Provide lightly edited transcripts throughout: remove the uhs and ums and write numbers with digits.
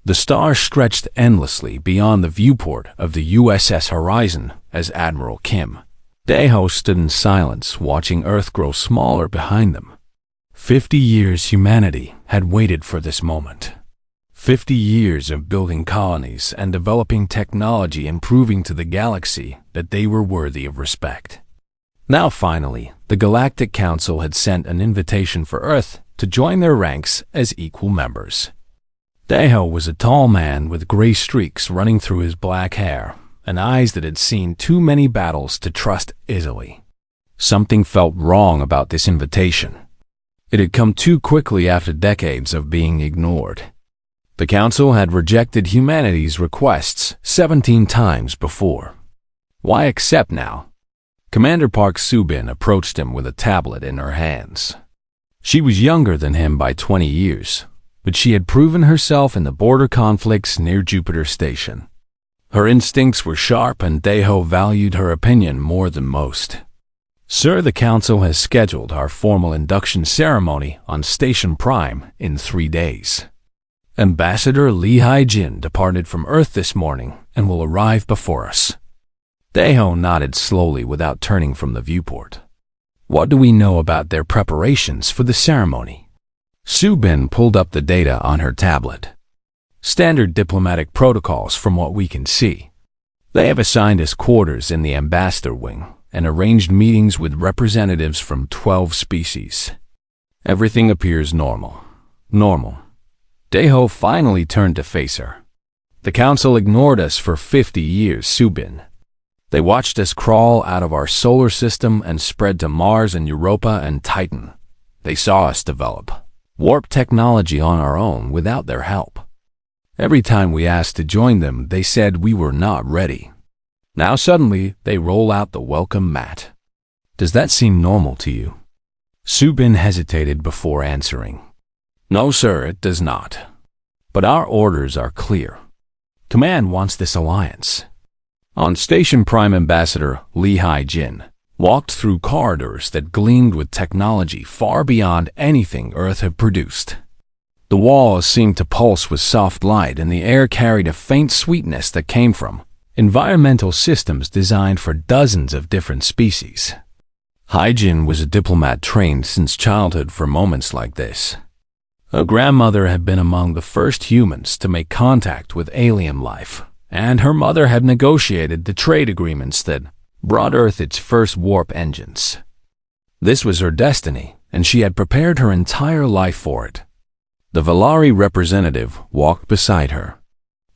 The stars stretched endlessly beyond the viewport of the USS Horizon as Admiral Kim. Daeho stood in silence, watching Earth grow smaller behind them. 50 years humanity had waited for this moment. 50 years of building colonies and developing technology and proving to the galaxy that they were worthy of respect. Now finally, the Galactic Council had sent an invitation for Earth to join their ranks as equal members. Daeho was a tall man with gray streaks running through his black hair and eyes that had seen too many battles to trust easily. Something felt wrong about this invitation. It had come too quickly after decades of being ignored. The Council had rejected humanity's requests 17 times before. Why accept now? Commander Park Soo-bin approached him with a tablet in her hands. She was younger than him by 20 years, but she had proven herself in the border conflicts near Jupiter Station. Her instincts were sharp and Daeho valued her opinion more than most. Sir, the Council has scheduled our formal induction ceremony on Station Prime in 3 days. Ambassador Lee Hae-jin departed from Earth this morning and will arrive before us. Daeho nodded slowly without turning from the viewport. What do we know about their preparations for the ceremony? Soo-bin pulled up the data on her tablet. Standard diplomatic protocols from what we can see. They have assigned us quarters in the ambassador wing and arranged meetings with representatives from 12 species. Everything appears normal. Normal. Daeho finally turned to face her. The Council ignored us for 50 years, Soo-bin. They watched us crawl out of our solar system and spread to Mars and Europa and Titan. They saw us develop warp technology on our own without their help. Every time we asked to join them, they said we were not ready. Now suddenly, they roll out the welcome mat. Does that seem normal to you? Soo-bin hesitated before answering. No, sir, it does not. But our orders are clear. Command wants this alliance. On Station Prime, Ambassador Lee Hae-jin walked through corridors that gleamed with technology far beyond anything Earth had produced. The walls seemed to pulse with soft light, and the air carried a faint sweetness that came from environmental systems designed for dozens of different species. Hae-jin was a diplomat trained since childhood for moments like this. Her grandmother had been among the first humans to make contact with alien life, and her mother had negotiated the trade agreements that brought Earth its first warp engines. This was her destiny, and she had prepared her entire life for it. The Valari representative walked beside her.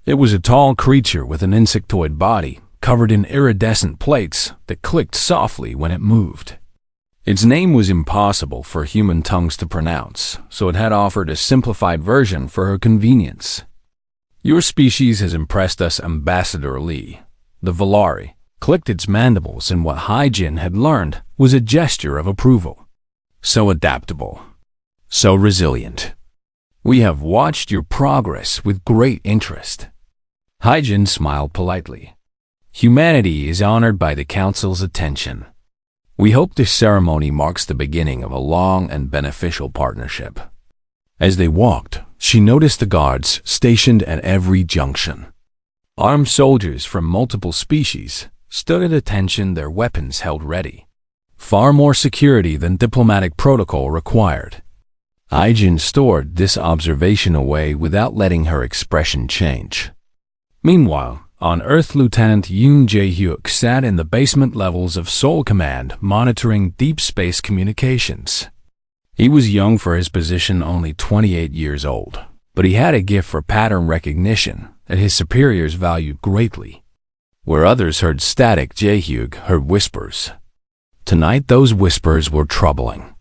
It was a tall creature with an insectoid body covered in iridescent plates that clicked softly when it moved. Its name was impossible for human tongues to pronounce, so it had offered a simplified version for her convenience. Your species has impressed us, Ambassador Lee. The Valari clicked its mandibles, and what Hae-jin had learned was a gesture of approval. So adaptable. So resilient. We have watched your progress with great interest. Hae-jin smiled politely. Humanity is honored by the Council's attention. We hope this ceremony marks the beginning of a long and beneficial partnership. As they walked, she noticed the guards stationed at every junction. Armed soldiers from multiple species stood at attention, their weapons held ready. Far more security than diplomatic protocol required. Hae-jin stored this observation away without letting her expression change. Meanwhile, on Earth, Lieutenant Yoon Jae-hyuk sat in the basement levels of Seoul Command monitoring deep space communications. He was young for his position, only 28 years old, but he had a gift for pattern recognition that his superiors valued greatly. Where others heard static, Jae-hyuk heard whispers. Tonight, those whispers were troubling.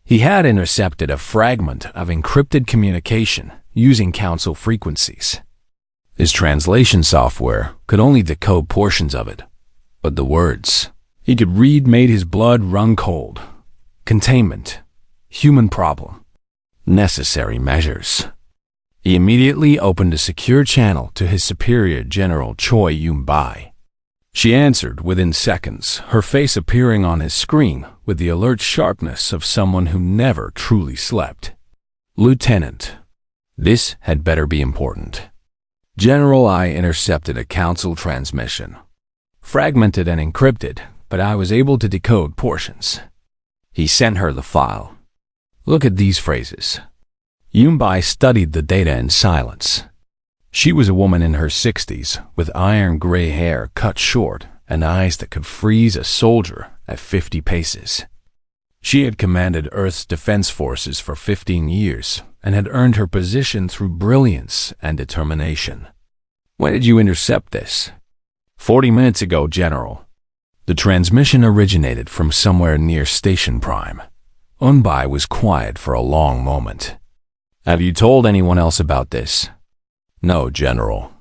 He had intercepted a fragment of encrypted communication using Council frequencies. His translation software could only decode portions of it, but the words he could read made his blood run cold. Containment. Human problem. Necessary measures. He immediately opened a secure channel to his superior, General Choi Yun-bai. She answered within seconds, her face appearing on his screen with the alert sharpness of someone who never truly slept. Lieutenant, this had better be important. General, I intercepted a council transmission. Fragmented and encrypted, but I was able to decode portions. He sent her the file. Look at these phrases. Yumbai studied the data in silence. She was a woman in her 60s, with iron gray hair cut short and eyes that could freeze a soldier at 50 paces. She had commanded Earth's defense forces for 15 years and had earned her position through brilliance and determination. When did you intercept this? 40 minutes ago, General. The transmission originated from somewhere near Station Prime. Unbai was quiet for a long moment. Have you told anyone else about this? No, General.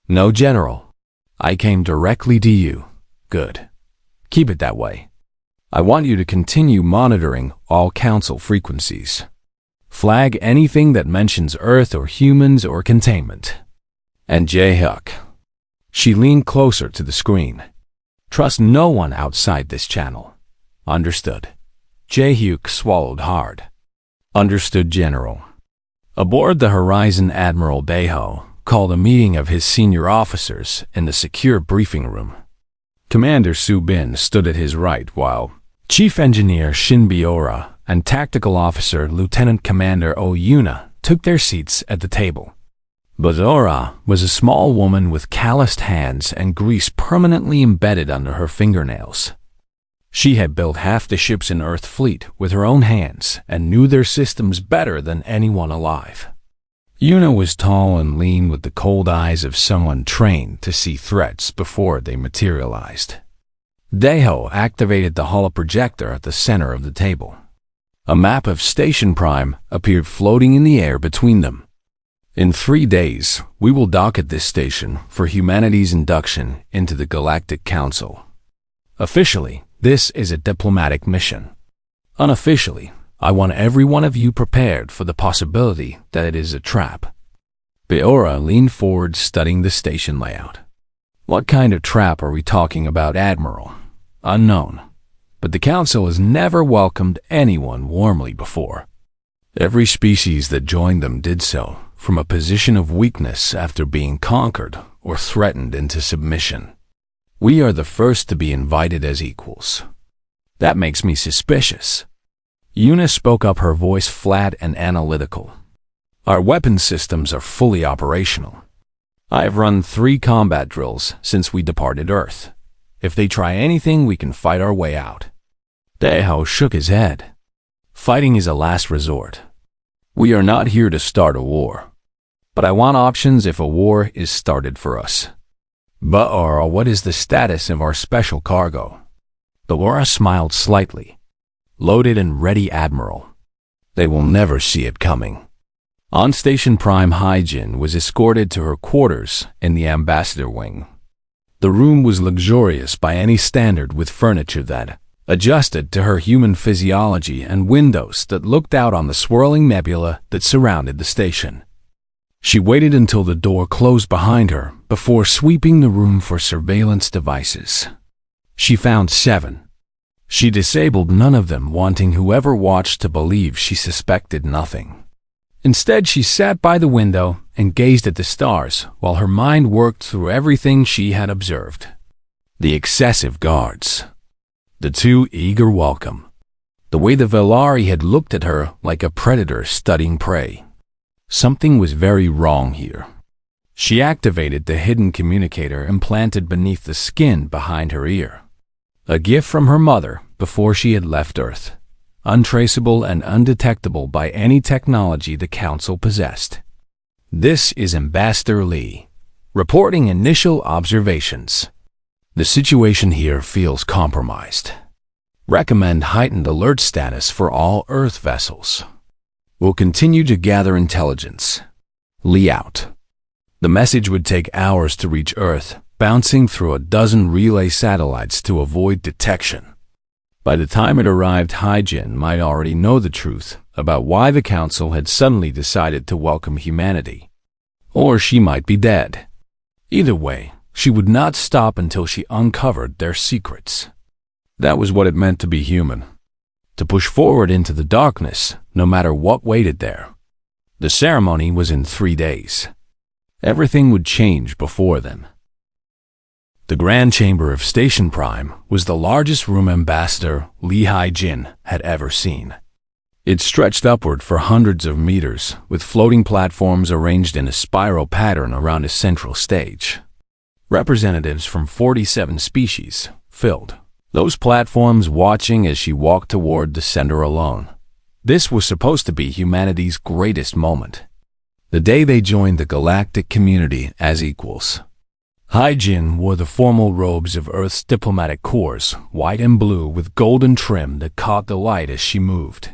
No, General. I came directly to you. Good. Keep it that way. I want you to continue monitoring all council frequencies. Flag anything that mentions Earth or humans or containment. And Jae-hyuk. She leaned closer to the screen. Trust no one outside this channel. Understood. Jae-hyuk swallowed hard. Understood, General. Aboard the Horizon, Admiral Daeho called a meeting of his senior officers in the secure briefing room. Commander Su-bin stood at his right while Chief Engineer Shin Biora and Tactical Officer Lieutenant Commander Oh Yuna took their seats at the table. Biora was a small woman with calloused hands and grease permanently embedded under her fingernails. She had built half the ships in Earth fleet with her own hands and knew their systems better than anyone alive. Yuna was tall and lean with the cold eyes of someone trained to see threats before they materialized. Daeho activated the holoprojector at the center of the table. A map of Station Prime appeared floating in the air between them. In 3 days, we will dock at this station for humanity's induction into the Galactic Council. Officially, this is a diplomatic mission. Unofficially, I want every one of you prepared for the possibility that it is a trap. Biora leaned forward, studying the station layout. What kind of trap are we talking about, Admiral? Unknown. But the Council has never welcomed anyone warmly before. Every species that joined them did so from a position of weakness after being conquered or threatened into submission. We are the first to be invited as equals. That makes me suspicious. Yuna spoke up, her voice flat and analytical. Our weapon systems are fully operational. I have run 3 combat drills since we departed Earth. If they try anything, we can fight our way out. Daeho shook his head. Fighting is a last resort. We are not here to start a war. But I want options if a war is started for us. But what is the status of our special cargo? Biora smiled slightly. Loaded and ready, Admiral. They will never see it coming. On Station Prime, Hyjin was escorted to her quarters in the Ambassador Wing. The room was luxurious by any standard, with furniture that adjusted to her human physiology and windows that looked out on the swirling nebula that surrounded the station. She waited until the door closed behind her before sweeping the room for surveillance devices. She found 7. She disabled none of them, wanting whoever watched to believe she suspected nothing. Instead, she sat by the window and gazed at the stars while her mind worked through everything she had observed. The excessive guards. The too eager welcome. The way the Velari had looked at her like a predator studying prey. Something was very wrong here. She activated the hidden communicator implanted beneath the skin behind her ear. A gift from her mother before she had left Earth. Untraceable and undetectable by any technology the Council possessed. This is Ambassador Lee, reporting initial observations. The situation here feels compromised. Recommend heightened alert status for all Earth vessels. Will continue to gather intelligence. Lee out. The message would take hours to reach Earth, bouncing through a dozen relay satellites to avoid detection. By the time it arrived, Hyjin might already know the truth about why the Council had suddenly decided to welcome humanity. Or she might be dead. Either way, she would not stop until she uncovered their secrets. That was what it meant to be human. To push forward into the darkness, no matter what waited there. The ceremony was in 3 days. Everything would change before then. The Grand Chamber of Station Prime was the largest room Ambassador Lee Hai-jin had ever seen. It stretched upward for hundreds of meters, with floating platforms arranged in a spiral pattern around a central stage. Representatives from 47 species filled those platforms, watching as she walked toward the center alone. This was supposed to be humanity's greatest moment, the day they joined the galactic community as equals. Hai-jin wore the formal robes of Earth's diplomatic corps, white and blue with golden trim that caught the light as she moved.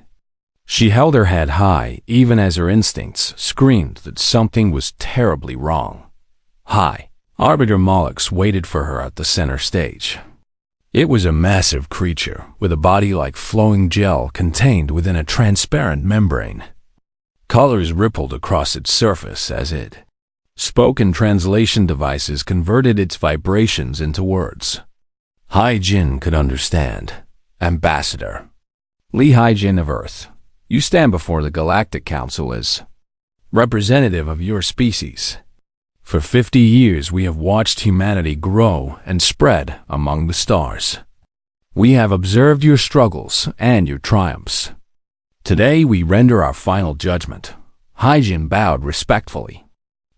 She held her head high, even as her instincts screamed that something was terribly wrong. High Arbiter Mollix waited for her at the center stage. It was a massive creature with a body like flowing gel contained within a transparent membrane. Colors rippled across its surface as it spoke, and translation devices converted its vibrations into words. Hai-jin could understand. Ambassador Lee Hai-jin of Earth, you stand before the Galactic Council as representative of your species. For 50 years we have watched humanity grow and spread among the stars. We have observed your struggles and your triumphs. Today we render our final judgment. Hai-jin bowed respectfully.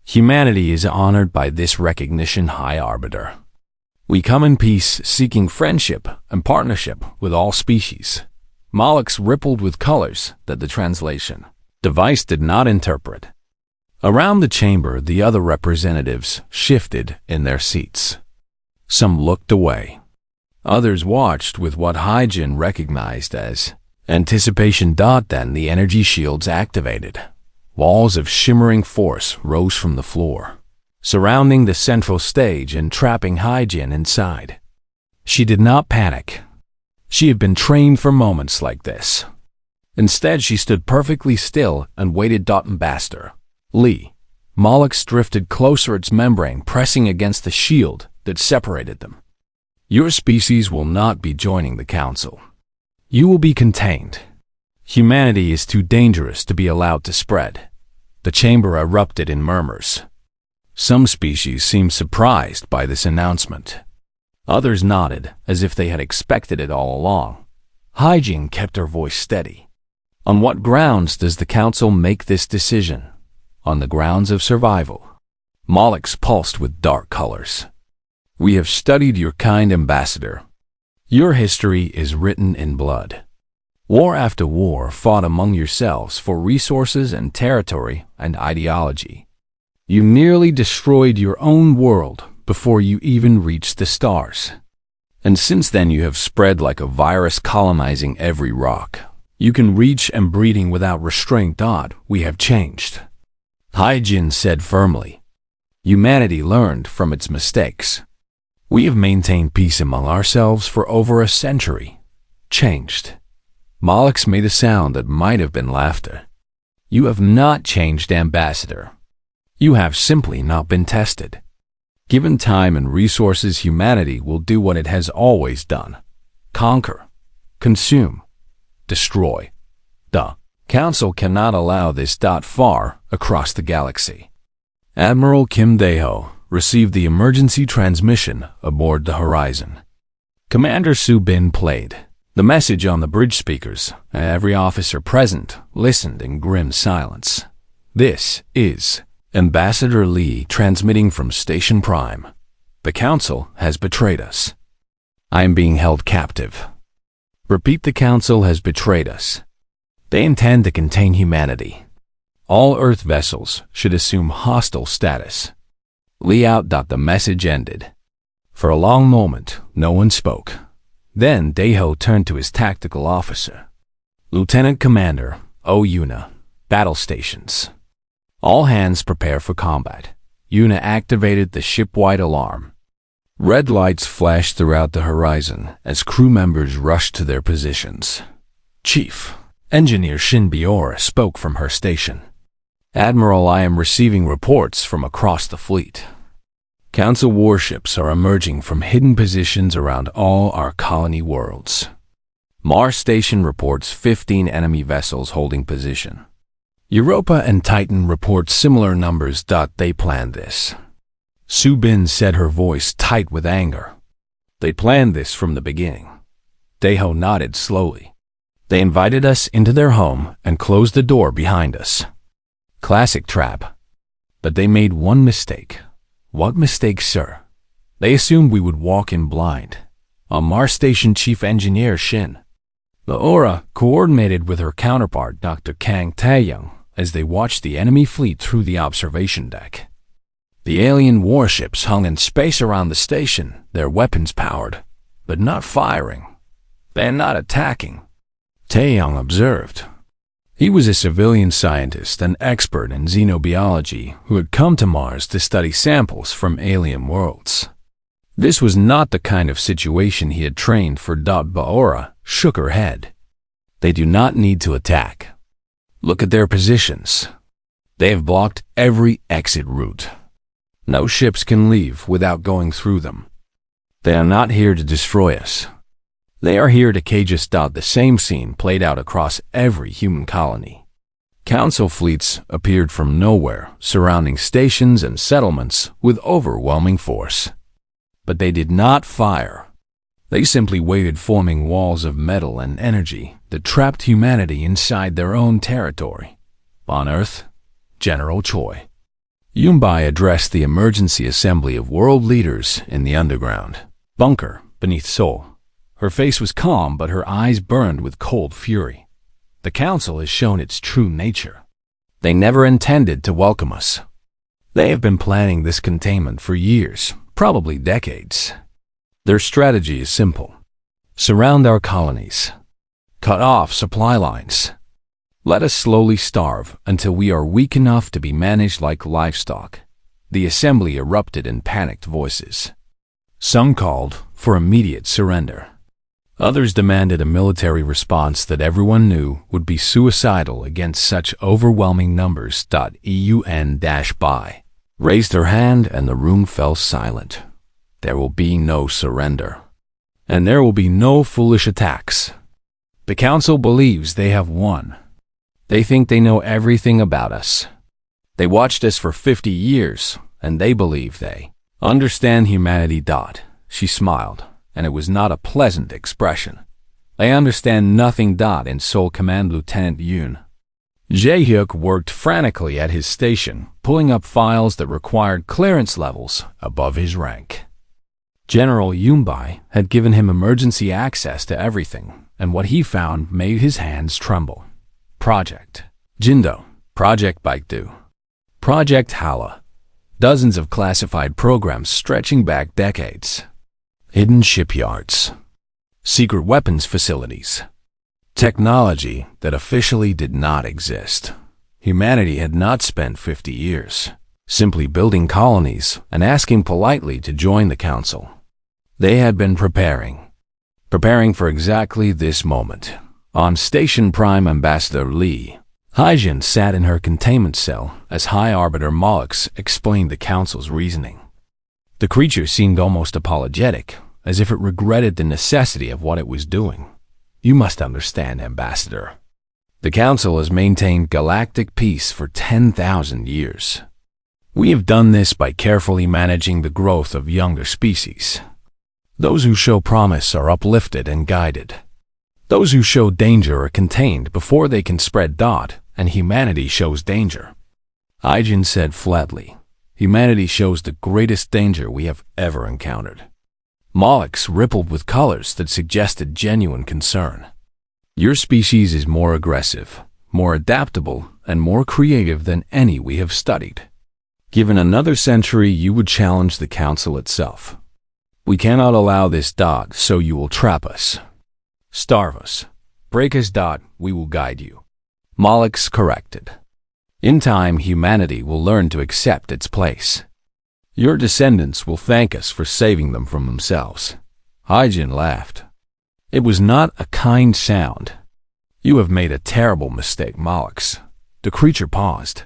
Humanity is honored by this recognition, High Arbiter. We come in peace, seeking friendship and partnership with all species. Mollix rippled with colors that the translation device did not interpret. Around the chamber, the other representatives shifted in their seats. Some looked away. Others watched with what Hai-jin recognized as anticipation. Then the energy shields activated. Walls of shimmering force rose from the floor, surrounding the central stage and trapping Hai-jin inside. She did not panic. She had been trained for moments like this. Instead, she stood perfectly still and waited. Ambassador Lee Mollix drifted closer, its membrane pressing against the shield that separated them. Your species will not be joining the council. You will be contained. Humanity is too dangerous to be allowed to spread. The chamber erupted in murmurs. Some species seemed surprised by this announcement. Others nodded as if they had expected it all along. Hai-jin kept her voice steady. On what grounds does the council make this decision? On the grounds of survival. Mollix pulsed with dark colors. We have studied your kind, Ambassador. Your history is written in blood. War after war fought among yourselves for resources and territory and ideology. You nearly destroyed your own world before you even reached the stars. And since then you have spread like a virus, colonizing every rock you can reach and breeding without restraint. We have changed, Hai-jin said firmly. Humanity learned from its mistakes. We have maintained peace among ourselves for over a century. Changed. Mollix made a sound that might have been laughter. You have not changed, Ambassador. You have simply not been tested. Given time and resources, humanity will do what it has always done. Conquer, consume, destroy. The Council cannot allow this. Far across the galaxy, Admiral Kim Dae-ho received the emergency transmission aboard the Horizon. Commander Su-bin played the message on the bridge speakers. Every officer present listened in grim silence. This is Ambassador Lee transmitting from Station Prime. The Council has betrayed us. I am being held captive. Repeat, the Council has betrayed us. They intend to contain humanity. All Earth vessels should assume hostile status. Lee out. The message ended. For a long moment, no one spoke. Then Dae-ho turned to his tactical officer. Lieutenant Commander, Yuna, battle stations. All hands prepare for combat. Yuna activated the ship-wide alarm. Red lights flashed throughout the horizon as crew members rushed to their positions. Chief, Engineer Shin Biora spoke from her station. Admiral, I am receiving reports from across the fleet. Council warships are emerging from hidden positions around all our colony worlds. Mars Station reports 15 enemy vessels holding position. Europa and Titan report similar numbers. They planned this. Su Bin said, her voice tight with anger. They planned this from the beginning. Daeho nodded slowly. They invited us into their home and closed the door behind us. Classic trap. But they made one mistake. What mistake, sir? They assumed we would walk in blind. Mars Station Chief Engineer Shin. Laura coordinated with her counterpart Dr. Kang Taeyong as they watched the enemy fleet through the observation deck. The alien warships hung in space around the station, their weapons powered, but not firing. They're not attacking. Taeyong observed. He was a civilian scientist and expert in xenobiology who had come to Mars to study samples from alien worlds. This was not the kind of situation he had trained for. Baora shook her head. They do not need to attack. Look at their positions. They have blocked every exit route. No ships can leave without going through them. They are not here to destroy us. They are here to cage us. The same scene played out across every human colony. Council fleets appeared from nowhere, surrounding stations and settlements with overwhelming force. But they did not fire. They simply waited, forming walls of metal and energy that trapped humanity inside their own territory. On Earth, General Choi Yunbai addressed the emergency assembly of world leaders in the underground bunker beneath Seoul. Her face was calm, but her eyes burned with cold fury. The council has shown its true nature. They never intended to welcome us. They have been planning this containment for years, probably decades. Their strategy is simple. Surround our colonies. Cut off supply lines. Let us slowly starve until we are weak enough to be managed like livestock. The assembly erupted in panicked voices. Some called for immediate surrender. Others demanded a military response that everyone knew would be suicidal against such overwhelming numbers. EUN-BY raised her hand and the room fell silent. There will be no surrender. And there will be no foolish attacks. The council believes they have won. They think they know everything about us. They watched us for 50 years, and they believe they understand humanity. She smiled, and it was not a pleasant expression. They understand nothing. In Seoul, Command Lieutenant Yoon Jae-hyuk worked frantically at his station, pulling up files that required clearance levels above his rank. General Yunbai had given him emergency access to everything, and what he found made his hands tremble. Project Jindo, Project Baekdu, Project Hala, dozens of classified programs stretching back decades, hidden shipyards, secret weapons facilities, technology that officially did not exist. Humanity had not spent 50 years simply building colonies and asking politely to join the council. They had been preparing for exactly this moment. On Station Prime, Ambassador Lee Haijin sat in her containment cell as High Arbiter Mollix explained the council's reasoning. The creature seemed almost apologetic, as if it regretted the necessity of what it was doing. You must understand, Ambassador. The council has maintained galactic peace for 10,000 years. We have done this by carefully managing the growth of younger species. Those who show promise are uplifted and guided. Those who show danger are contained before they can spread. And humanity shows danger. Haijin said flatly, humanity shows the greatest danger we have ever encountered. Mollix rippled with colors that suggested genuine concern. Your species is more aggressive, more adaptable, and more creative than any we have studied. Given another century, you would challenge the council itself. We cannot allow this. So you will trap us, starve us, break us. We will guide you. Mollix corrected. In time, humanity will learn to accept its place. Your descendants will thank us for saving them from themselves. Haijin laughed. It was not a kind sound. You have made a terrible mistake, Mollix. The creature paused.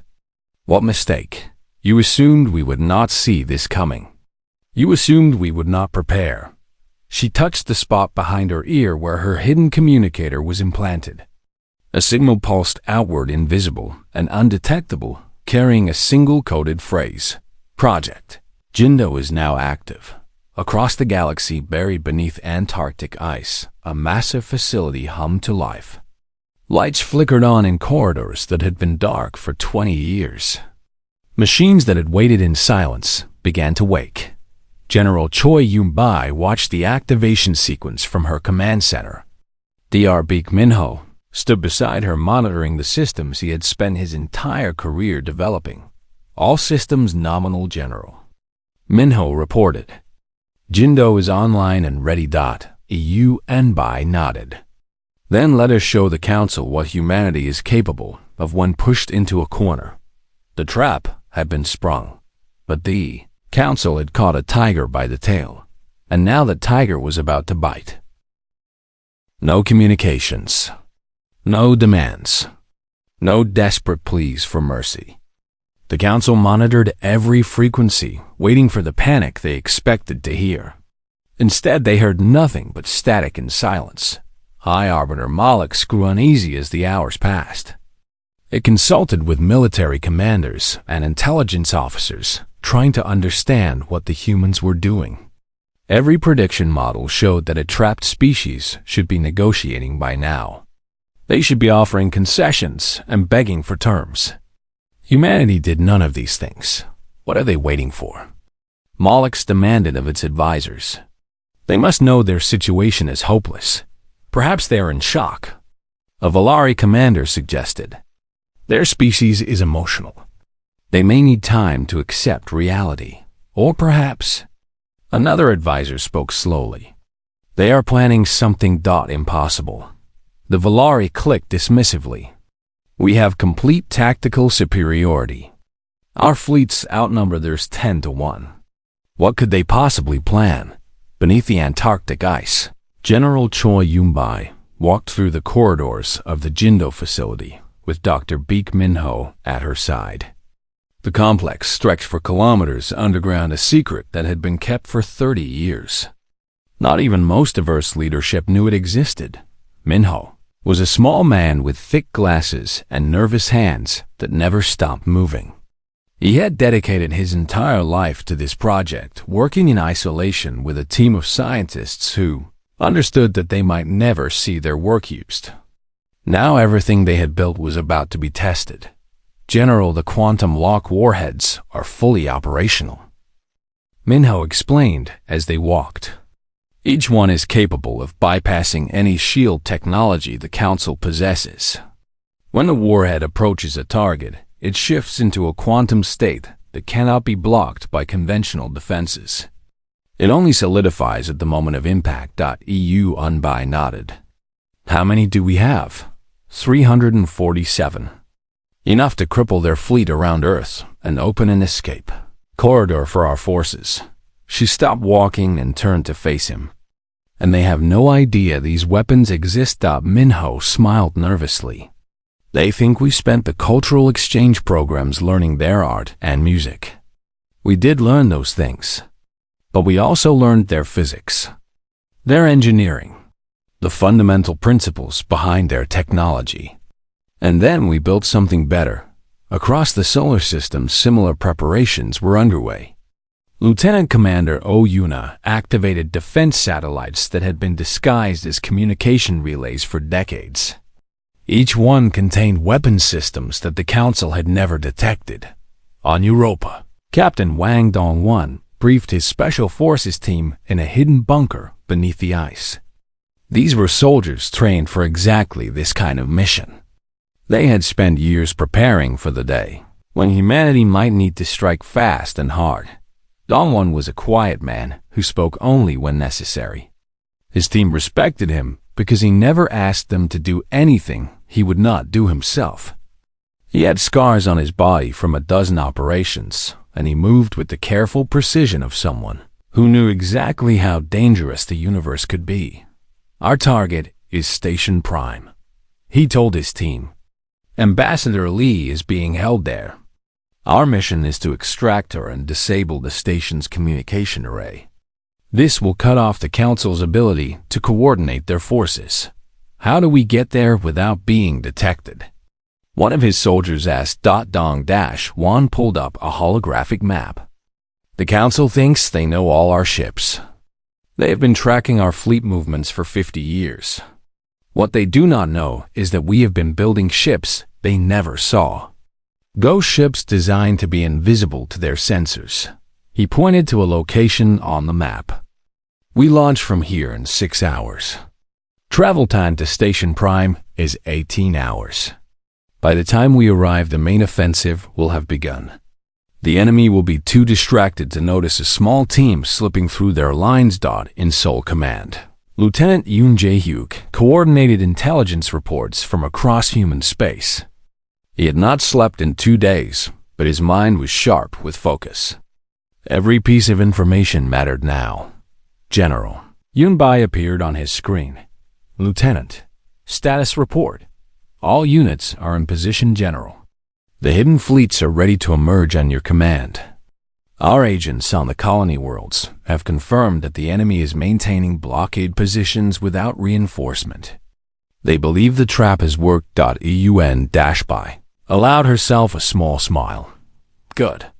What mistake? You assumed we would not see this coming. You assumed we would not prepare. She touched the spot behind her ear where her hidden communicator was implanted. A signal pulsed outward, invisible and undetectable, carrying a single coded phrase. Project Jindo is now active. Across the galaxy, buried beneath Antarctic ice, a massive facility hummed to life. Lights flickered on in corridors that had been dark for 20 years. Machines that had waited in silence began to wake. General Choi Yun-bai watched the activation sequence from her command center. Dr. Beek Min-ho stood beside her, monitoring the systems he had spent his entire career developing. All systems nominal, General. Min-ho reported. Jindo is online and ready. Yun-bai nodded. Then let us show the Council what humanity is capable of when pushed into a corner. The trap had been sprung, but the Council had caught a tiger by the tail, and now the tiger was about to bite. No communications. No demands. No desperate pleas for mercy. The Council monitored every frequency, waiting for the panic they expected to hear. Instead, they heard nothing but static and silence. High Arbiter Malix grew uneasy as the hours passed. It consulted with military commanders and intelligence officers, trying to understand what the humans were doing. Every prediction model showed that a trapped species should be negotiating by now. They should be offering concessions and begging for terms. Humanity did none of these things. What are they waiting for? Malix demanded of its advisors. They must know their situation is hopeless. Perhaps they are in shock. A Valari commander suggested. Their species is emotional. They may need time to accept reality. Or perhaps... Another advisor spoke slowly. They are planning something impossible. The Valari clicked dismissively. We have complete tactical superiority. Our fleets outnumber theirs 10 to 1. What could they possibly plan? Beneath the Antarctic ice, General Choi Yun-bai walked through the corridors of the Jindo facility with Dr. Beek Min-ho at her side. The complex stretched for kilometers underground, a secret that had been kept for 30 years. Not even most of Earth's leadership knew it existed. Min-ho was a small man with thick glasses and nervous hands that never stopped moving. He had dedicated his entire life to this project, working in isolation with a team of scientists who understood that they might never see their work used. Now everything they had built was about to be tested. General, the quantum lock warheads are fully operational. Min-ho explained as they walked. Each one is capable of bypassing any shield technology the Council possesses. When the warhead approaches a target, it shifts into a quantum state that cannot be blocked by conventional defenses. It only solidifies at the moment of impact. Yun-bai nodded. How many do we have? 347. Enough to cripple their fleet around Earth and open an escape corridor for our forces. She stopped walking and turned to face him. And they have no idea these weapons exist. Min-ho smiled nervously. They think we spent the cultural exchange programs learning their art and music. We did learn those things. But we also learned their physics, their engineering, the fundamental principles behind their technology. And then we built something better. Across the solar system, similar preparations were underway. Lieutenant Commander Oyuna activated defense satellites that had been disguised as communication relays for decades. Each one contained weapon systems that the Council had never detected. On Europa, Captain Wang Dongwon briefed his Special Forces team in a hidden bunker beneath the ice. These were soldiers trained for exactly this kind of mission. They had spent years preparing for the day when humanity might need to strike fast and hard. Dongwon was a quiet man who spoke only when necessary. His team respected him because he never asked them to do anything he would not do himself. He had scars on his body from a dozen operations, and he moved with the careful precision of someone who knew exactly how dangerous the universe could be. Our target is Station Prime, he told his team. Ambassador Lee is being held there. Our mission is to extract her and disable the station's communication array. This will cut off the Council's ability to coordinate their forces. How do we get there without being detected? One of his soldiers asked. Dong-Wan pulled up a holographic map. The council thinks they know all our ships. They have been tracking our fleet movements for 50 years. What they do not know is that we have been building ships they never saw. Ghost ships designed to be invisible to their sensors. He pointed to a location on the map. We launch from here in 6 hours. Travel time to Station Prime is 18 hours. By the time we arrive, the main offensive will have begun. The enemy will be too distracted to notice a small team slipping through their lines. In Seoul Command, Lieutenant Yoon Jae-hyuk coordinated intelligence reports from across human space. He had not slept in 2 days, but his mind was sharp with focus. Every piece of information mattered now. General Yoon Bai appeared on his screen. Lieutenant, status report. All units are in position, General. The hidden fleets are ready to emerge on your command. Our agents on the colony worlds have confirmed that the enemy is maintaining blockade positions without reinforcement. They believe the trap has worked. Eun-Bai allowed herself a small smile. Good.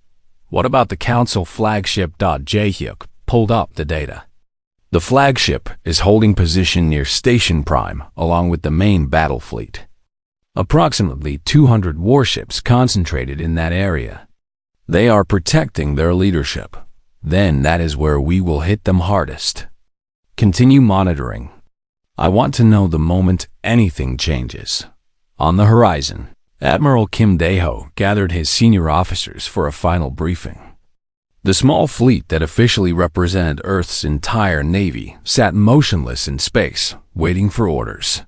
What about the council flagship? Jae-hyuk pulled up the data. The flagship is holding position near Station Prime along with the main battle fleet. Approximately 200 warships concentrated in that area. They are protecting their leadership. Then that is where we will hit them hardest. Continue monitoring. I want to know the moment anything changes. On the horizon, Admiral Kim Dae-ho gathered his senior officers for a final briefing. The small fleet that officially represented Earth's entire navy sat motionless in space, waiting for orders.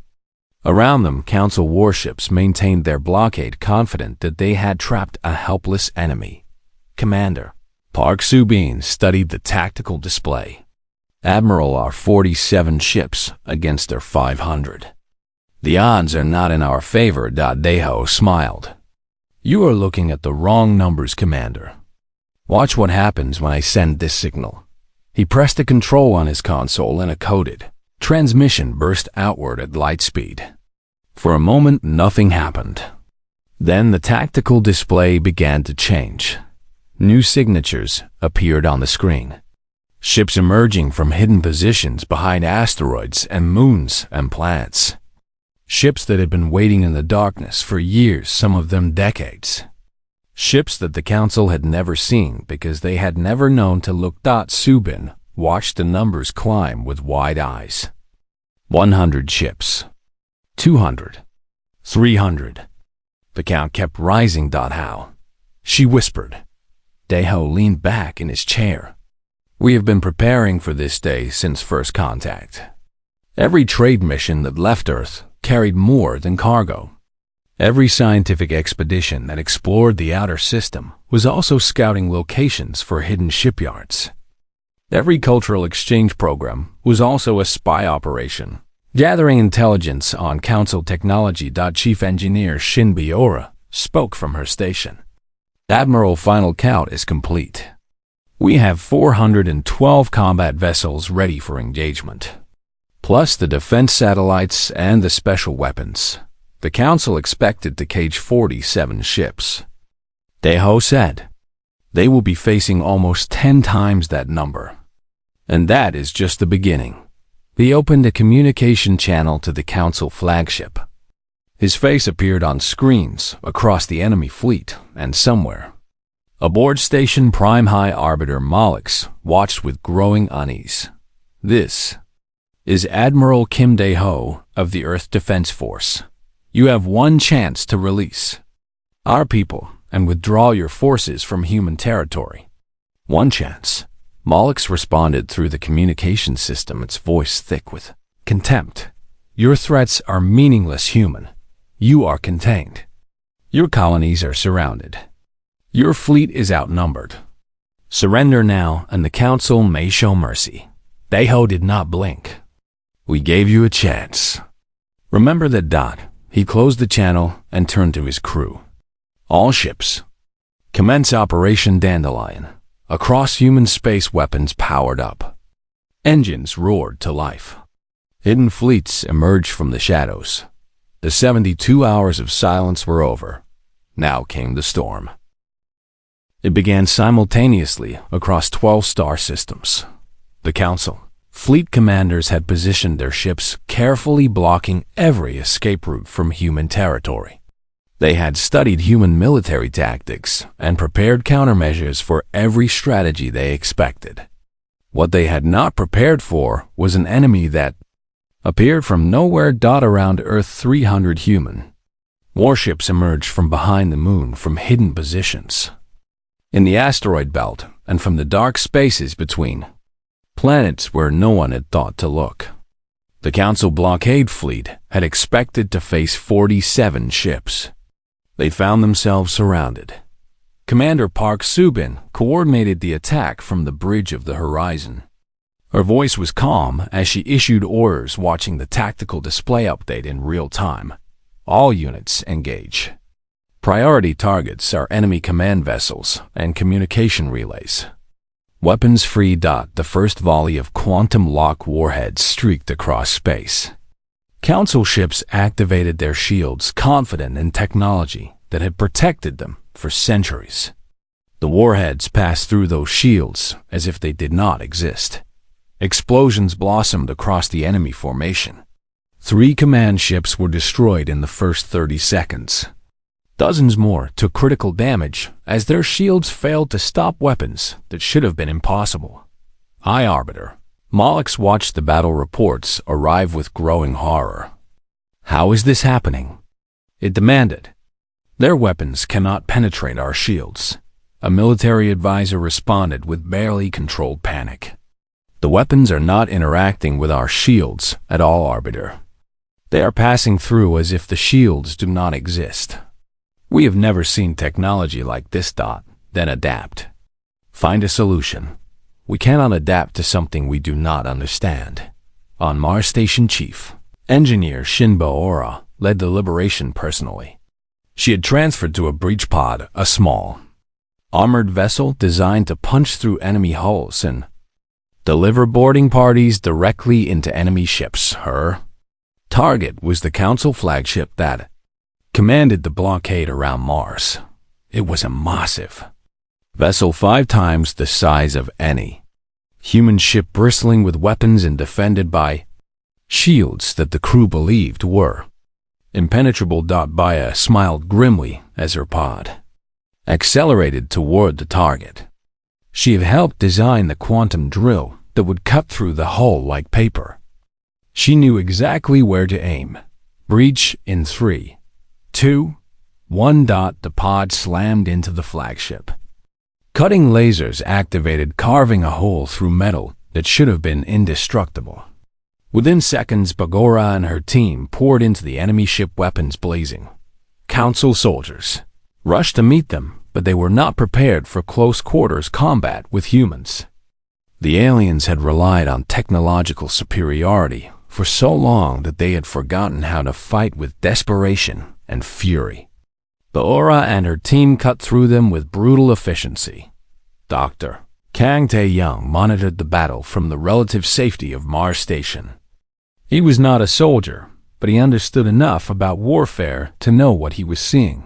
Around them, council warships maintained their blockade, confident that they had trapped a helpless enemy. Commander Park Soo-bin studied the tactical display. Admiral, our 47 ships against their 500. The odds are not in our favor. Dae-ho smiled. You are looking at the wrong numbers, Commander. Watch what happens when I send this signal. He pressed a control on his console and a coded transmission burst outward at light speed. For a moment, nothing happened. Then the tactical display began to change. New signatures appeared on the screen. Ships emerging from hidden positions behind asteroids and moons and planets. Ships that had been waiting in the darkness for years, some of them decades. Ships that the council had never seen because they had never known to look. Soo-bin watched the numbers climb with wide eyes. 100 ships. 200. 300. The count kept rising. How? She whispered. Dae-ho leaned back in his chair. We have been preparing for this day since first contact. Every trade mission that left Earth carried more than cargo. Every scientific expedition that explored the outer system was also scouting locations for hidden shipyards. Every cultural exchange program was also a spy operation, gathering intelligence on council technology. Chief Engineer Shin Biora spoke from her station. Admiral, final count is complete. We have 412 combat vessels ready for engagement, plus the defense satellites and the special weapons. The council expected to cage 47 ships. Dae-ho said. They will be facing almost 10 times that number. And that is just the beginning. He opened a communication channel to the council flagship. His face appeared on screens across the enemy fleet, and somewhere aboard Station Prime, High Arbiter Malix watched with growing unease. This is Admiral Kim Dae-ho of the Earth Defense Force. You have one chance to release our people and withdraw your forces from human territory. One chance. Malix responded through the communication system, its voice thick with contempt. Your threats are meaningless, human. You are contained. Your colonies are surrounded. Your fleet is outnumbered. Surrender now, and the council may show mercy. Dae-ho did not blink. We gave you a chance. Remember that. He closed the channel and turned to his crew. All ships, commence Operation Dandelion. Across human space, weapons powered up. Engines roared to life. Hidden fleets emerged from the shadows. The 72 hours of silence were over. Now came the storm. It began simultaneously across 12 star systems. The Council, fleet commanders had positioned their ships, carefully blocking every escape route from human territory. They had studied human military tactics and prepared countermeasures for every strategy they expected. What they had not prepared for was an enemy that appeared from nowhere. Around Earth 300 human warships emerged from behind the moon from hidden positions in the asteroid belt and from the dark spaces between planets where no one had thought to look. The Council blockade fleet had expected to face 47 ships. They found themselves surrounded. Commander Park Subin coordinated the attack from the bridge of the horizon. Her voice was calm as she issued orders, watching the tactical display update in real time. All units engage. Priority targets are enemy command vessels and communication relays. Weapons free. The first volley of quantum lock warheads streaked across space. Council ships activated their shields, confident in technology that had protected them for centuries. The warheads passed through those shields as if they did not exist. Explosions blossomed across the enemy formation. 3 command ships were destroyed in the first 30 seconds. Dozens more took critical damage as their shields failed to stop weapons that should have been impossible. High Arbiter Mollix watched the battle reports arrive with growing horror. How is this happening? It demanded. Their weapons cannot penetrate our shields. A military advisor responded with barely controlled panic. The weapons are not interacting with our shields at all, Arbiter. They are passing through as if the shields do not exist. We have never seen technology like this. Then adapt. Find a solution. We cannot adapt to something we do not understand. On Mars Station, Chief Engineer Shinbo Ora led the liberation personally. She had transferred to a breach pod, a small, armored vessel designed to punch through enemy hulls and deliver boarding parties directly into enemy ships. Her target was the Council flagship that commanded the blockade around Mars. It was a massive vessel 5 times the size of any human ship, bristling with weapons and defended by shields that the crew believed were impenetrable. Baya smiled grimly as her pod accelerated toward the target. She had helped design the quantum drill that would cut through the hull like paper. She knew exactly where to aim. Breach in 3, 2, 1. The pod slammed into the flagship. Cutting lasers activated, carving a hole through metal that should have been indestructible. Within seconds, Bagora and her team poured into the enemy ship, weapons blazing. Council soldiers rushed to meet them, but they were not prepared for close quarters combat with humans. The aliens had relied on technological superiority for so long that they had forgotten how to fight with desperation and fury. Baora and her team cut through them with brutal efficiency. Dr. Kang Tae-young monitored the battle from the relative safety of Mars Station. He was not a soldier, but he understood enough about warfare to know what he was seeing.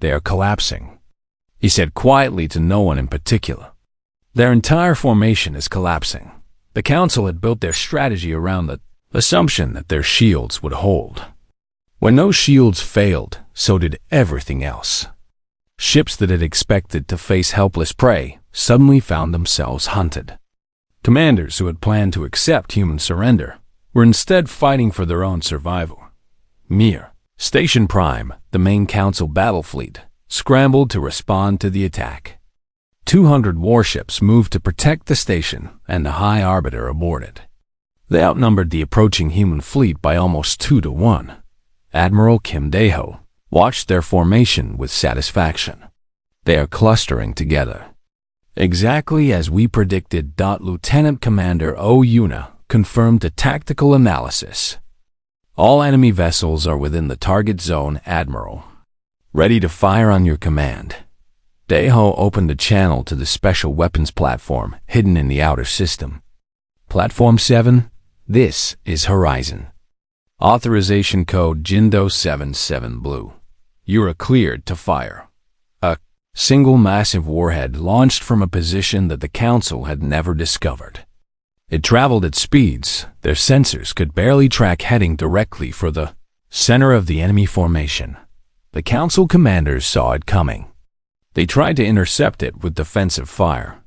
They are collapsing, he said quietly to no one in particular. Their entire formation is collapsing. The Council had built their strategy around the assumption that their shields would hold. When those shields failed, so did everything else. Ships that had expected to face helpless prey suddenly found themselves hunted. Commanders who had planned to accept human surrender were instead fighting for their own survival. Mir, Station Prime, the main Council battle fleet, scrambled to respond to the attack. 200 warships moved to protect the station, and the High Arbiter aborted. They outnumbered the approaching human fleet by almost 2 to 1. Admiral Kim Dae-ho watched their formation with satisfaction. They are clustering together. Exactly as we predicted. Lieutenant Commander Oh Yuna confirmed the tactical analysis. All enemy vessels are within the target zone, Admiral. Ready to fire on your command. Dae-ho opened a channel to the special weapons platform hidden in the outer system. Platform 7, This is Horizon. Authorization code Jindo77 Blue. You are cleared to fire. A single massive warhead launched from a position that the Council had never discovered. It traveled at speeds their sensors could barely track, heading directly for the center of the enemy formation. The Council commanders saw it coming. They tried to intercept it with defensive fire.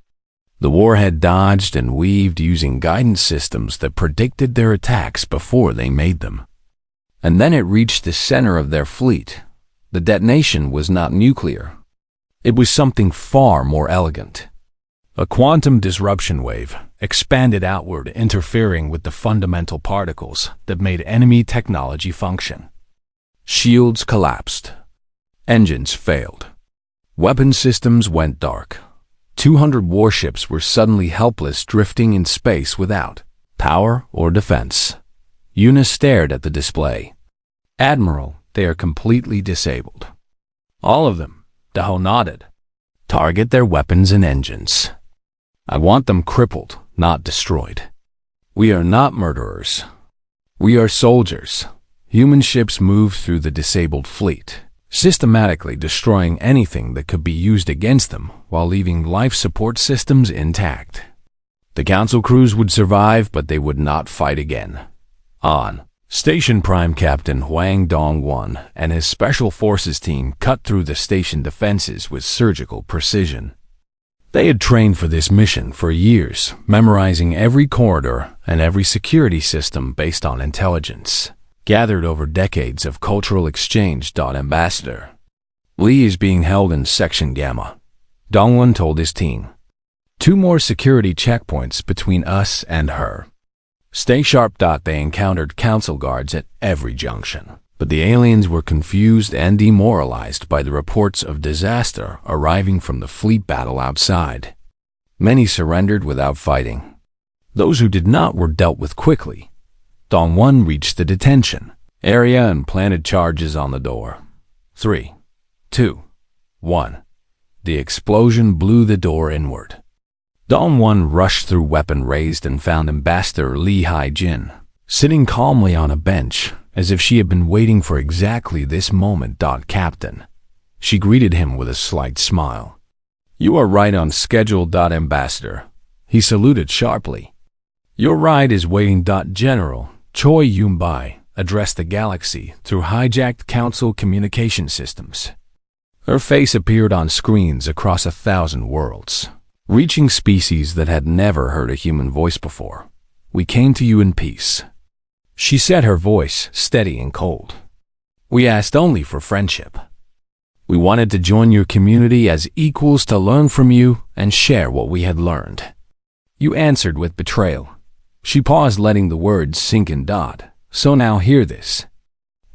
The warhead dodged and weaved using guidance systems that predicted their attacks before they made them. And then it reached the center of their fleet. The detonation was not nuclear. It was something far more elegant. A quantum disruption wave expanded outward, interfering with the fundamental particles that made enemy technology function. Shields collapsed. Engines failed. Weapon systems went dark. 200 warships were suddenly helpless, drifting in space without power or defense. Yuna stared at the display. "Admiral, they are completely disabled." "All of them," Daho nodded. "Target their weapons and engines. I want them crippled, not destroyed. We are not murderers. We are soldiers." Human ships moved through the disabled fleet, systematically destroying anything that could be used against them while leaving life support systems intact. The Council crews would survive, but they would not fight again. On Station Prime, Captain Huang Dongwon and his Special Forces team cut through the station defenses with surgical precision. They had trained for this mission for years, memorizing every corridor and every security system based on intelligence gathered over decades of cultural exchange. Ambassador Lee is being held in Section Gamma, Dongwon told his team. 2 more security checkpoints between us and her. Stay sharp. They encountered Council guards at every junction, but the aliens were confused and demoralized by the reports of disaster arriving from the fleet battle outside. Many surrendered without fighting. Those who did not were dealt with quickly. Dongwon reached the detention area and planted charges on the door. 3, 2, 1. The explosion blew the door inward. Dongwon rushed through, weapon raised, and found Ambassador Lee Hai-jin sitting calmly on a bench, as if she had been waiting for exactly this moment. Captain. She greeted him with a slight smile. "You are right on schedule. Ambassador." He saluted sharply. "Your ride is waiting." General Choi Yun-bai addressed the galaxy through hijacked Council communication systems. Her face appeared on screens across 1,000 worlds, reaching species that had never heard a human voice before. "We came to you in peace," she said, her voice steady and cold. "We asked only for friendship. We wanted to join your community as equals, to learn from you and share what we had learned. You answered with betrayal." She paused, letting the words sink in. "So now hear this.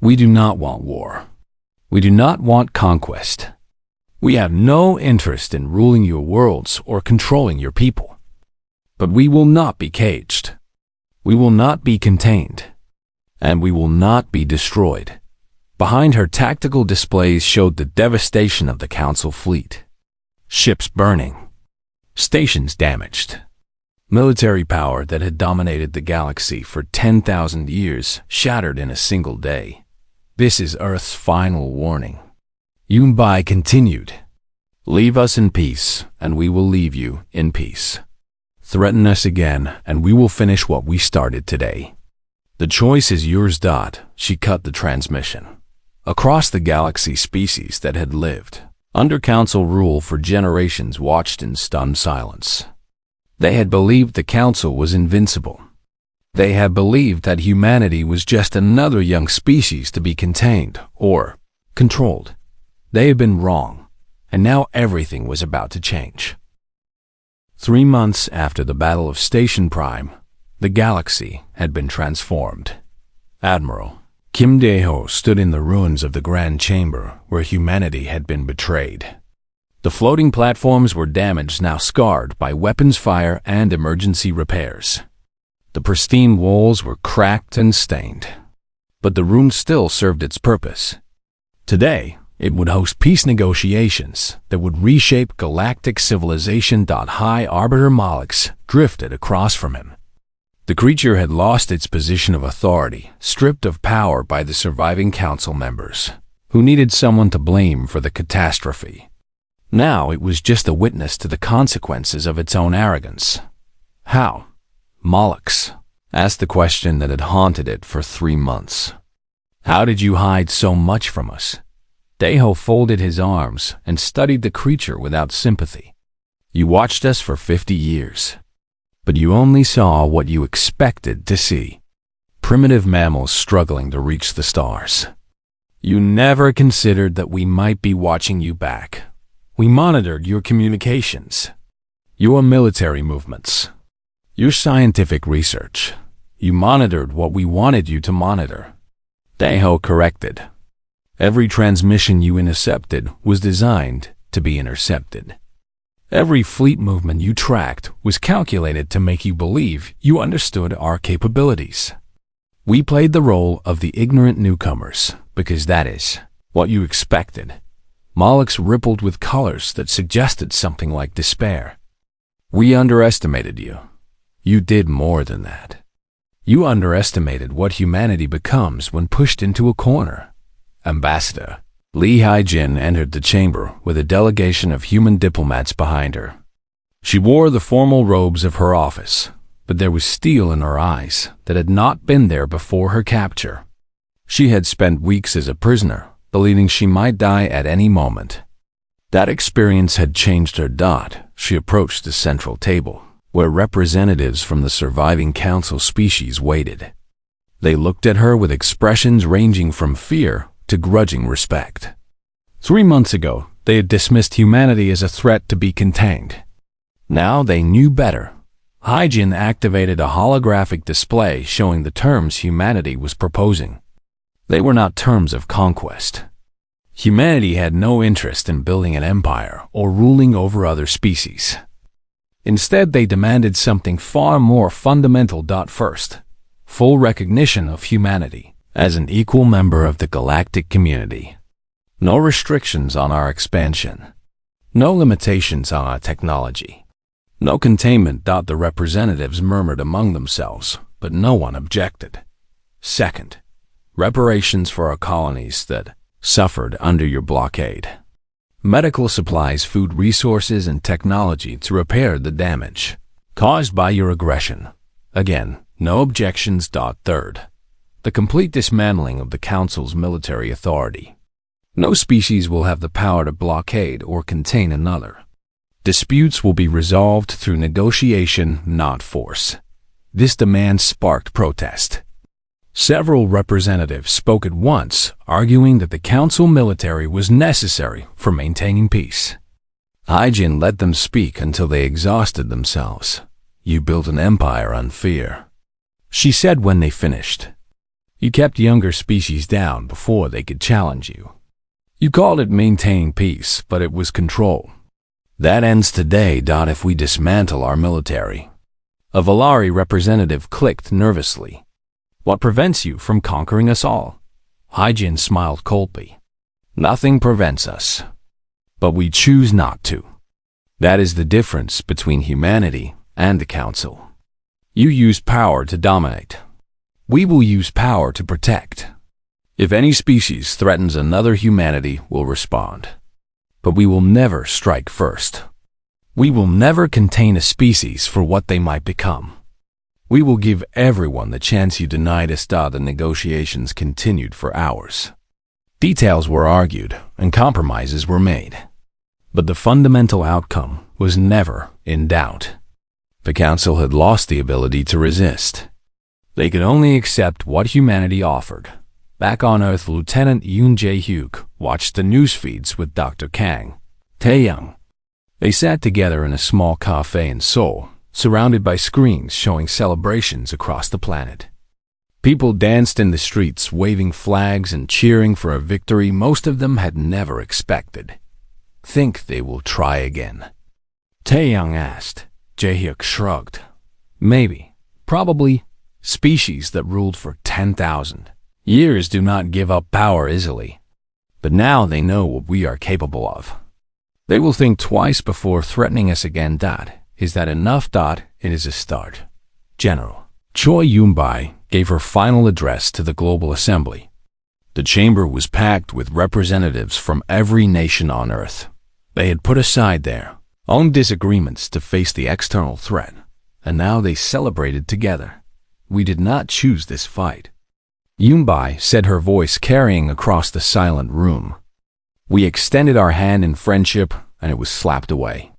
We do not want war. We do not want conquest. We have no interest in ruling your worlds or controlling your people. But we will not be caged. We will not be contained. And we will not be destroyed." Behind her, tactical displays showed the devastation of the Council fleet. Ships burning. Stations damaged. Military power that had dominated the galaxy for 10,000 years shattered in a single day. "This is Earth's final warning." Yun-bai continued. "Leave us in peace, and we will leave you in peace. Threaten us again, and we will finish what we started today. The choice is yours." She cut the transmission. Across the galaxy, species that had lived under Council rule for generations watched in stunned silence. They had believed the Council was invincible. They had believed that humanity was just another young species to be contained or controlled. They had been wrong, and now everything was about to change. 3 months after the Battle of Station Prime, the galaxy had been transformed. Admiral Kim Dae-ho stood in the ruins of the Grand Chamber where humanity had been betrayed. The floating platforms were damaged, now scarred by weapons fire and emergency repairs. The pristine walls were cracked and stained, but the room still served its purpose. Today, it would host peace negotiations that would reshape galactic civilization. High Arbiter Malix drifted across from him. The creature had lost its position of authority, stripped of power by the surviving council members, who needed someone to blame for the catastrophe. Now it was just a witness to the consequences of its own arrogance. How? Mollux asked the question that had haunted it for 3 months. How did you hide so much from us? Deho folded his arms and studied the creature without sympathy. You watched us for 50 years, but you only saw what you expected to see. Primitive mammals struggling to reach the stars. You never considered that we might be watching you back. We monitored your communications, your military movements, your scientific research. You monitored what we wanted you to monitor. Deho corrected. Every transmission you intercepted was designed to be intercepted. Every fleet movement you tracked was calculated to make you believe you understood our capabilities. We played the role of the ignorant newcomers because that is what you expected. Mollux rippled with colors that suggested something like despair. We underestimated you. You did more than that. You underestimated what humanity becomes when pushed into a corner. Ambassador Li Haijin entered the chamber with a delegation of human diplomats behind her. She wore the formal robes of her office, but there was steel in her eyes that had not been there before her capture. She had spent weeks as a prisoner, believing she might die at any moment. That experience had changed her. She approached the central table, where representatives from the surviving council species waited. They looked at her with expressions ranging from fear to grudging respect. 3 months ago, they had dismissed humanity as a threat to be contained. Now they knew better. Haijin activated a holographic display showing the terms humanity was proposing. They were not terms of conquest. Humanity had no interest in building an empire or ruling over other species. Instead, they demanded something far more fundamental. First, full recognition of humanity as an equal member of the galactic community. No restrictions on our expansion. No limitations on our technology. No containment. The representatives murmured among themselves, but no one objected. Second, reparations for our colonies that suffered under your blockade. Medical supplies, food resources, and technology to repair the damage caused by your aggression. Again, no objections. Third, the complete dismantling of the Council's military authority. No species will have the power to blockade or contain another. Disputes will be resolved through negotiation, not force. This demand sparked protest. Several representatives spoke at once, arguing that the Council military was necessary for maintaining peace. Haijin let them speak until they exhausted themselves. You built an empire on fear, she said when they finished. You kept younger species down before they could challenge you. You called it maintaining peace, but it was control. That ends today. If we dismantle our military. A Valari representative clicked nervously. What prevents you from conquering us all? Haijin smiled coldly. Nothing prevents us, but we choose not to. That is the difference between humanity and the Council. You use power to dominate. We will use power to protect. If any species threatens another, humanity will respond. But we will never strike first. We will never contain a species for what they might become. We will give everyone the chance you denied us. The negotiations continued for hours. Details were argued and compromises were made. But the fundamental outcome was never in doubt. The Council had lost the ability to resist. They could only accept what humanity offered. Back on Earth, Lieutenant Yoon Jae-hyuk watched the news feeds with Dr. Kang Tae-young. They sat together in a small cafe in Seoul, surrounded by screens showing celebrations across the planet. People danced in the streets, waving flags and cheering for a victory most of them had never expected. Think they will try again? Tae-young asked. Jae-hyuk shrugged. Maybe. Probably. Species that ruled for 10,000 years do not give up power easily. But now they know what we are capable of. They will think twice before threatening us again. Is that enough? It is a start. General, Choi Yunbai gave her final address to the Global Assembly. The chamber was packed with representatives from every nation on Earth. They had put aside their own disagreements to face the external threat, and now they celebrated together. We did not choose this fight, Yunbai said, her voice carrying across the silent room. We extended our hand in friendship, and it was slapped away.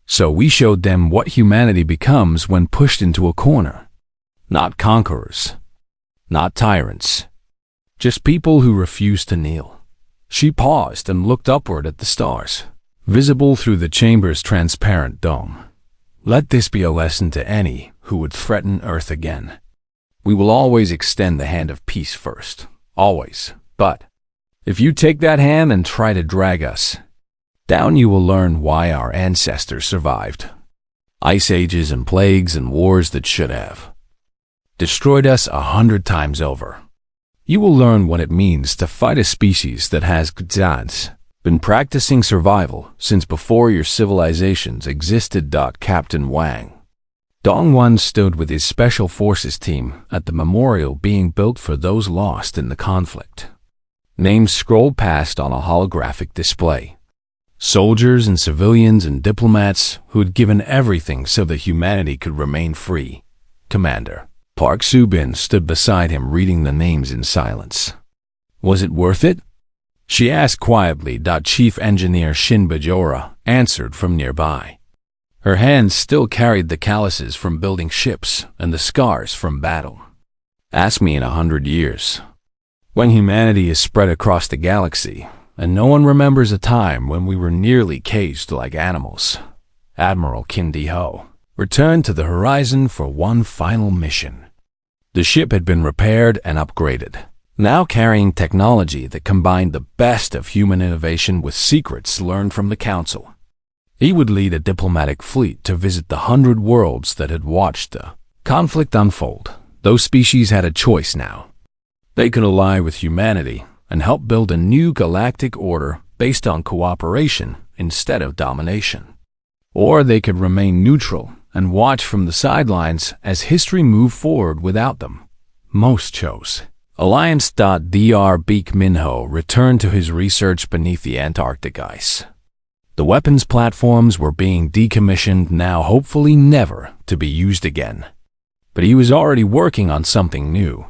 So we showed them what humanity becomes when pushed into a corner. Not conquerors, not tyrants, just people who refuse to kneel. She paused and looked upward at the stars, visible through the chamber's transparent dome. Let this be a lesson to any who would threaten Earth again. We will always extend the hand of peace first, always. But if you take that hand and try to drag us down, you will learn why our ancestors survived. Ice ages and plagues and wars that should have destroyed us 100 times over. You will learn what it means to fight a species that has been practicing survival since before your civilizations existed. Captain Wang Dongwon stood with his special forces team at the memorial being built for those lost in the conflict. Names scrolled past on a holographic display. Soldiers and civilians and diplomats who had given everything so that humanity could remain free. Commander Park Soo-bin stood beside him, reading the names in silence. Was it worth it? She asked quietly. Chief Engineer Shin Bajora answered from nearby. Her hands still carried the calluses from building ships and the scars from battle. Ask me in 100 years. When humanity is spread across the galaxy, and no one remembers a time when we were nearly caged like animals, Admiral Kim Di-ho returned to the horizon for one final mission. The ship had been repaired and upgraded, now carrying technology that combined the best of human innovation with secrets learned from the Council. He would lead a diplomatic fleet to visit the 100 worlds that had watched the conflict unfold. Those species had a choice now. They could ally with humanity and help build a new galactic order based on cooperation instead of domination. Or they could remain neutral and watch from the sidelines as history moved forward without them. Most chose Alliance. Dr. Baek Min-ho returned to his research beneath the Antarctic ice. The weapons platforms were being decommissioned now, hopefully never to be used again. But he was already working on something new.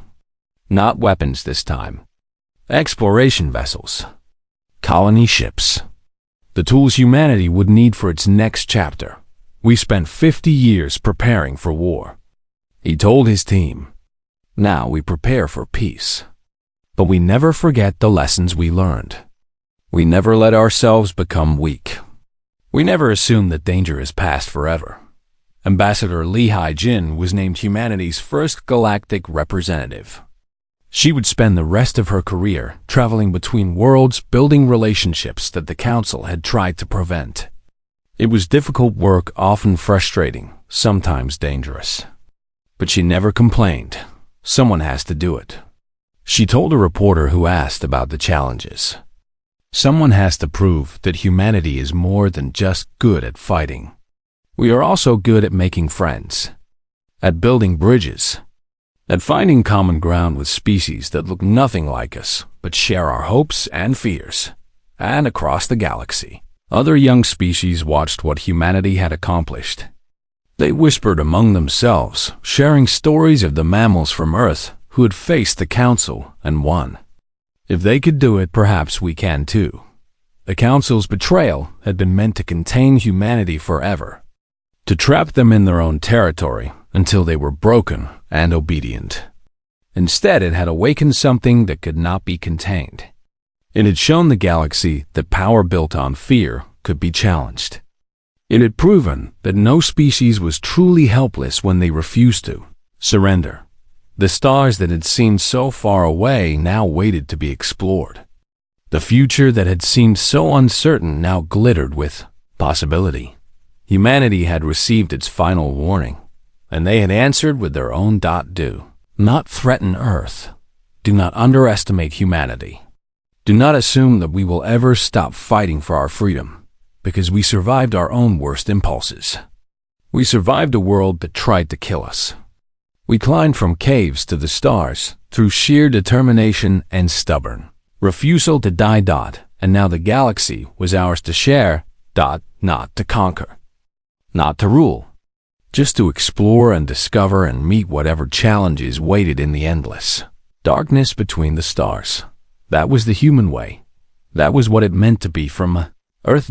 Not weapons this time. Exploration vessels. Colony ships. The tools humanity would need for its next chapter. We spent 50 years preparing for war, he told his team. Now we prepare for peace. But we never forget the lessons we learned. We never let ourselves become weak. We never assume that danger is past forever. Ambassador Lee Hai-jin was named humanity's first galactic representative. She would spend the rest of her career traveling between worlds, building relationships that the Council had tried to prevent. It was difficult work, often frustrating, sometimes dangerous. But she never complained. Someone has to do it, she told a reporter who asked about the challenges. Someone has to prove that humanity is more than just good at fighting. We are also good at making friends, at building bridges, at finding common ground with species that look nothing like us but share our hopes and fears. And across the galaxy, other young species watched what humanity had accomplished. They whispered among themselves, sharing stories of the mammals from Earth who had faced the Council and won. If they could do it, perhaps we can too. The Council's betrayal had been meant to contain humanity forever, to trap them in their own territory until they were broken and obedient. Instead, it had awakened something that could not be contained. It had shown the galaxy that power built on fear could be challenged. It had proven that no species was truly helpless when they refused to surrender. The stars that had seemed so far away now waited to be explored. The future that had seemed so uncertain now glittered with possibility. Humanity had received its final warning, and they had answered with their own. Do not threaten Earth. Do not underestimate humanity. Do not assume that we will ever stop fighting for our freedom, because we survived our own worst impulses. We survived a world that tried to kill us. We climbed from caves to the stars through sheer determination and stubborn refusal to die. And now the galaxy was ours to share. Not to conquer, not to rule, just to explore and discover and meet whatever challenges waited in the endless darkness between the stars. That was the human way. That was what it meant to be from Earth.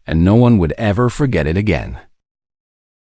And no one would ever forget it again.